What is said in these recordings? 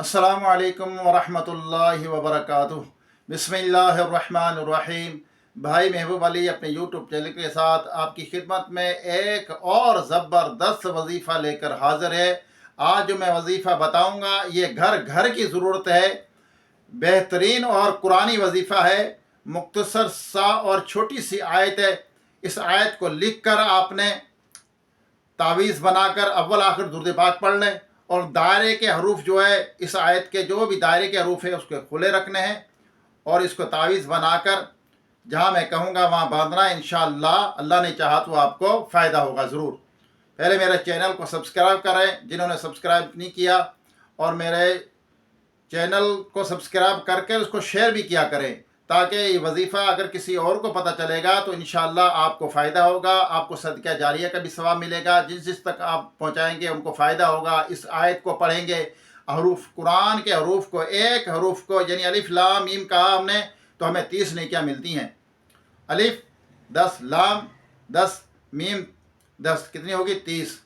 अस्सलामु अलैकुम वरहमतुल्लाहि वबरकातुह। बिस्मिल्लाहिर्रहमानिर्रहीम। भाई महबूब अली अपने यूट्यूब चैनल के साथ आपकी खिदमत में एक और ज़बरदस्त वजीफ़ा लेकर हाज़िर है। आज जो मैं वजीफ़ा बताऊंगा ये घर घर की ज़रूरत है, बेहतरीन और कुरानी वजीफ़ा है। मुख्तसर सा और छोटी सी आयत है। इस आयत को लिख कर आपने तावीज़ बनाकर अव्वल आखिर दुरूद पाक पढ़ लें और दायरे के हरूफ जो है इस आयत के जो भी दायरे के हरूफ है उसके खुले रखने हैं और इसको तावीज़ बनाकर जहाँ मैं कहूँगा वहाँ बांधना है। इंशाअल्लाह अल्लाह ने चाहा तो आपको फ़ायदा होगा ज़रूर। पहले मेरे चैनल को सब्सक्राइब करें जिन्होंने सब्सक्राइब नहीं किया, और मेरे चैनल को सब्सक्राइब करके उसको शेयर भी किया करें, ताकि ये वजीफ़ा अगर किसी और को पता चलेगा तो इंशाअल्लाह आपको फ़ायदा होगा, आपको सदका जारिया का भी सवाब मिलेगा। जिस जिस तक आप पहुँचाएँगे उनको फ़ायदा होगा। इस आयत को पढ़ेंगे, हरूफ कुरान के हरूफ को, एक हरूफ को यानी अलिफ लाम मीम कहा हमने तो हमें 30 नेकियां मिलती हैं। अलिफ 10, लाम 10, मीम 10, कितनी होगी 30।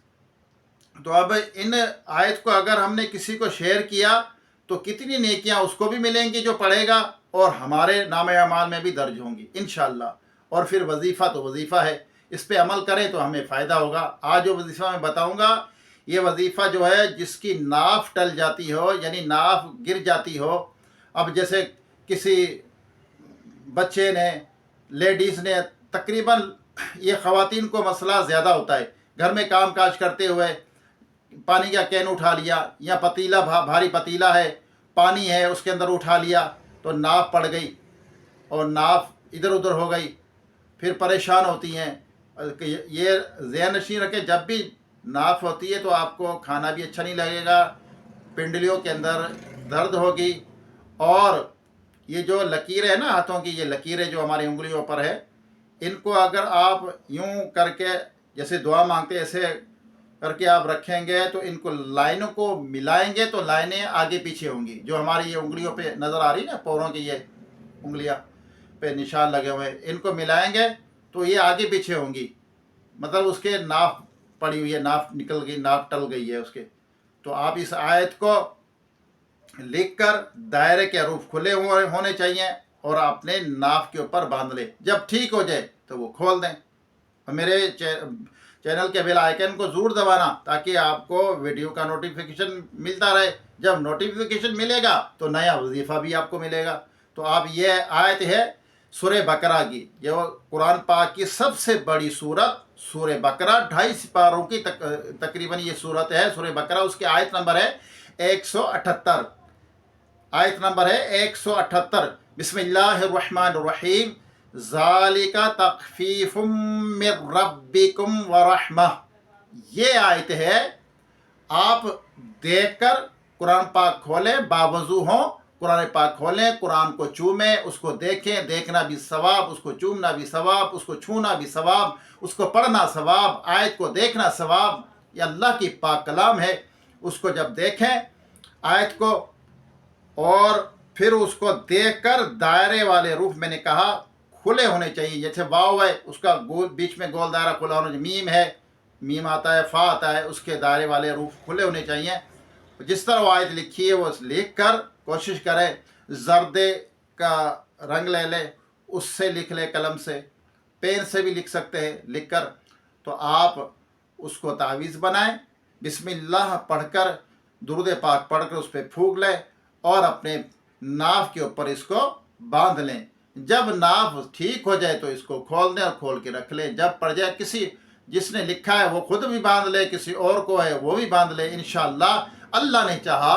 तो अब इन आयत को अगर हमने किसी को शेयर किया तो कितनी नेकियां उसको भी मिलेंगी जो पढ़ेगा, और हमारे नाम अमाल में भी दर्ज होंगी इंशाअल्लाह। और फिर वजीफ़ा तो वजीफ़ा है, इस पे अमल करें तो हमें फ़ायदा होगा। आज जो वजीफ़ा मैं बताऊंगा ये वजीफ़ा जो है जिसकी नाफ टल जाती हो यानी नाफ गिर जाती हो। अब जैसे किसी बच्चे ने, लेडीज़ ने, तकरीबन ये ख़वातीन को मसला ज़्यादा होता है, घर में काम काज करते हुए पानी का कैन उठा लिया या पतीला भारी पतीला है, पानी है उसके अंदर उठा लिया तो नाफ पड़ गई और नाफ इधर उधर हो गई, फिर परेशान होती हैं। ये ज़हन नशीं रखें, जब भी नाफ होती है तो आपको खाना भी अच्छा नहीं लगेगा, पिंडलियों के अंदर दर्द होगी, और ये जो लकीरें हैं ना हाथों की, ये लकीरें जो हमारी उंगलियों पर है, इनको अगर आप यूं करके जैसे दुआ मांगते ऐसे करके आप रखेंगे तो इनको लाइनों को मिलाएंगे तो लाइनें आगे पीछे होंगी। जो हमारी ये उंगलियों पे नज़र आ रही है ना, पैरों की ये उंगलियां पे निशान लगे हुए हैं, इनको मिलाएंगे तो ये आगे पीछे होंगी, मतलब उसके नाफ पड़ी हुई है, नाफ निकल गई, नाफ टल गई है उसके। तो आप इस आयत को लिखकर दायरे के हरूफ खुले होने चाहिए और अपने नाफ के ऊपर बांध ले। जब ठीक हो जाए तो वो खोल दें। और मेरे चैनल के बेल आइकन को ज़रूर दबाना ताकि आपको वीडियो का नोटिफिकेशन मिलता रहे। जब नोटिफिकेशन मिलेगा तो नया वजीफ़ा भी आपको मिलेगा। तो आप ये आयत है सूरह बकरा की, जो कुरान पाक की सबसे बड़ी सूरत सूरह बकरा, 2.5 पारों की तकरीबन ये सूरत है सूरह बकरा। उसकी आयत नंबर है 178। आयत नंबर है 178। बिस्मिल्लाहिर्रहमानिर्रहीम। ज़ालिका तख़फ़ीफ़ुम मिर रब्बिकुम व रहमह। ये आयत है, आप देखकर कुरान पाक खोलें, बावजू हों, कुरान पाक खोलें, कुरान को चूमें, उसको देखें, देखना भी सवाब, उसको चूमना भी सवाब, उसको छूना भी सवाब, उसको पढ़ना सवाब, आयत को देखना सवाब। ये अल्लाह की पाक कलाम है। उसको जब देखें आयत को और फिर उसको देखकर दायरे वाले रूफ मैंने कहा खुले होने चाहिए। जैसे वाव है उसका गोल बीच में गोल दायरा खुला होना चाहिए, मीम है, मीम आता है, फा आता है, उसके दायरे वाले रूफ खुले होने चाहिए। जिस तरह वो आयत लिखी है वो लिख कर कोशिश करें, जर्दे का रंग ले लें, उससे लिख लें, कलम से, पेन से भी लिख सकते हैं लिख कर। तो आप उसको तावीज़ बनाएं, बिस्मिल्लाह पढ़कर दुरूद पाक पढ़कर उस पर फूंक लें और अपने नाफ के ऊपर इसको बांध लें। जब नाफ ठीक हो जाए तो इसको खोल दें और खोल के रख लें। जब पड़ जाए, किसी जिसने लिखा है वो खुद भी बांध ले, किसी और को है वो भी बांध ले, इंशाअल्लाह अल्लाह ने चाहा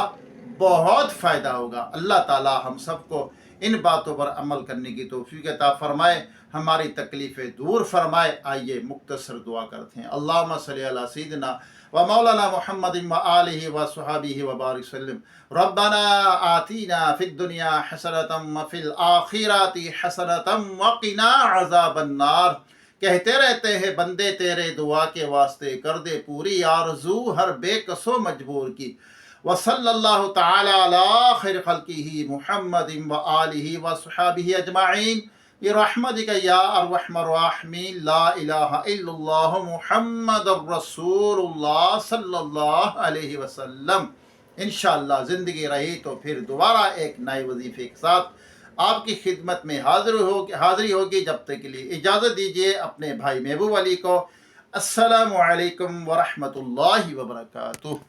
बहुत फ़ायदा होगा। अल्लाह ताला हम सबको इन बातों पर अमल करने की तौफीक अता फरमाए, हमारी तकलीफ़ें दूर फरमाए। आइए मुख्तसर दुआ करते हैं। अल्लाहुम्मा सल्ली अला सय्यिदिना व मौलाना मुहम्मदिन व आलिहि व सहाबिहि व बारिक वसल्लम। रब्बना आतीना फिद दुनिया हसनतम व फिल आखिराति हसनतम व क़िना अज़ाबन नार। कहते रहते हैं बंदे तेरे दुआ के वास्ते, कर दे पूरी आरज़ू हर बेकसो मजबूर की। व सल्लल्लाहु तआला अला खैर खल्क़िही मुहम्मदिन व आलिहि व सहाबिहि अजमाइन बिरहमतिका या अरहमर राहिमीन। ला इलाहा इल्लल्लाह मुहम्मदुर रसूलुल्लाह सल्लल्लाहु अलैहि वसल्लम। इंशाअल्लाह ज़िंदगी रही तो फिर दोबारा एक नए वजीफ़े के साथ आपकी खिदमत में हाज़िरी होगी। जब तक के लिए इजाज़त दीजिए अपने भाई महबूब अली को। अस्सलामु अलैकुम व रहमतुल्लाहि व बरकातुहू।